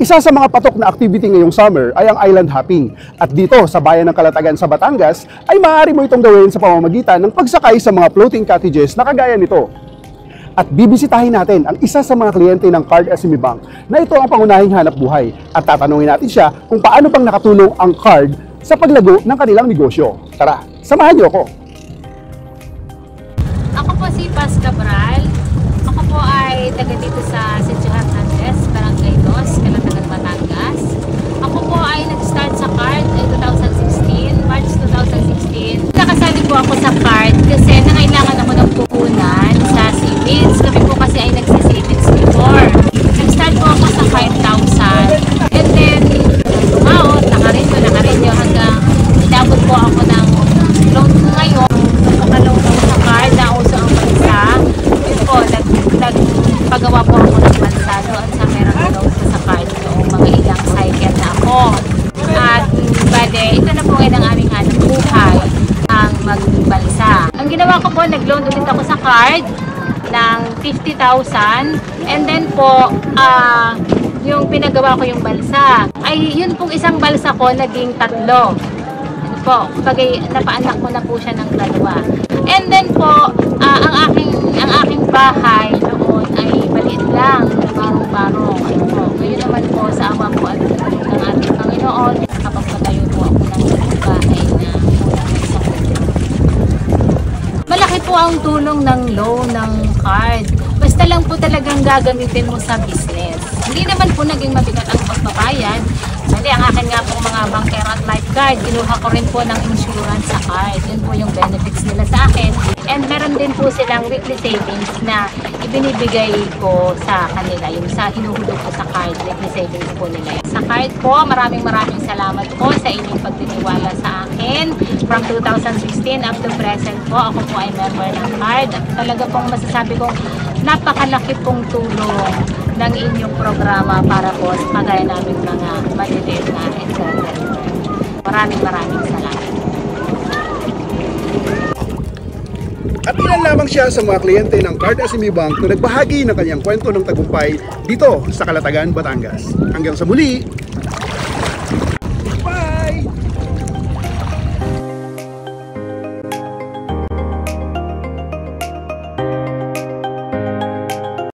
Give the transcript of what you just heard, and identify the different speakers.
Speaker 1: Isa sa mga patok na activity ngayong summer ay ang island hopping. At dito sa bayan ng Calatagan sa Batangas ay maaari mo itong gawin sa pamamagitan ng pagsakay sa mga floating cottages na kagaya nito. At bibisitahin natin ang isa sa mga kliyente ng Card SME Bank na ito ang pangunahing hanap buhay. At tatanungin natin siya kung paano bang nakatulong ang Card sa paglago ng kanilang negosyo. Tara, samahan niyo ako.
Speaker 2: Ako po si Paz Cabral. Ako po ay taga dito sa Sitio Hernandez, Barangay Dos, Calatagan, Batangas. Ako po ay nag-start sa Card ay 2016, March 2016. Nakasali po ako sa Card kasi nangailangan ako ng puhunan sa savings. Kami po kasi ay nagsisavings before. Nag-start po ako sa 5,000 and then nakarinyo hanggang inabot po ako ng loan ko ngayon. Nagpapaloan ko sa Card na uso ang bansa. Yun po, nagpagawa po ako ng bansa doon sa merong loan ko sa Card noong mga ilang cycle na ako. At bale, ito na po ngayon ang aming hanap buhay, ang magbalsa. Ang ginawa ko po, nag-loan ulit ako sa Card ng 50,000 and then po, yung pinagawa ko yung balsa ay yun pong isang balsa ko naging 3. Ano po, bagay napaanak ko na po siya ng 2. And then po, ang aking bahay noon ay maliit lang, barong-barong. Ano po, ngayon naman po sa ama po at ng ating Panginoon, nakapagpatayo po ako ng bahay na isang malaki po ang tulong ng loan ng Card. Basta lang po talagang gagamitin mo sa business. Hindi naman po naging mabigat ang pagbabayad. Bali, ang akin nga pong mga banker at lifeguard, kinuha ko rin po ng insurance sa Card. Yun po yung benefits nila sa akin. And meron din po silang weekly savings na ibinibigay ko sa kanila. Yung sa hinuhulog ko sa Card, weekly savings po nila. Sa Card po, maraming salamat po sa inyong pagtitiwala sa akin. From 2016 up to present po, ako po ay member ng Card. At talaga pong masasabi kong napakalaki pong tulong ng inyong programa para po sa kagaya namin mga maliliit na entrepreneur. Maraming salamat.
Speaker 1: At ilan lamang siya sa mga kliyente ng Card SME Bank na nagbahagi ng kanyang kwento ng tagumpay dito sa Calatagan, Batangas. Hanggang sa muli!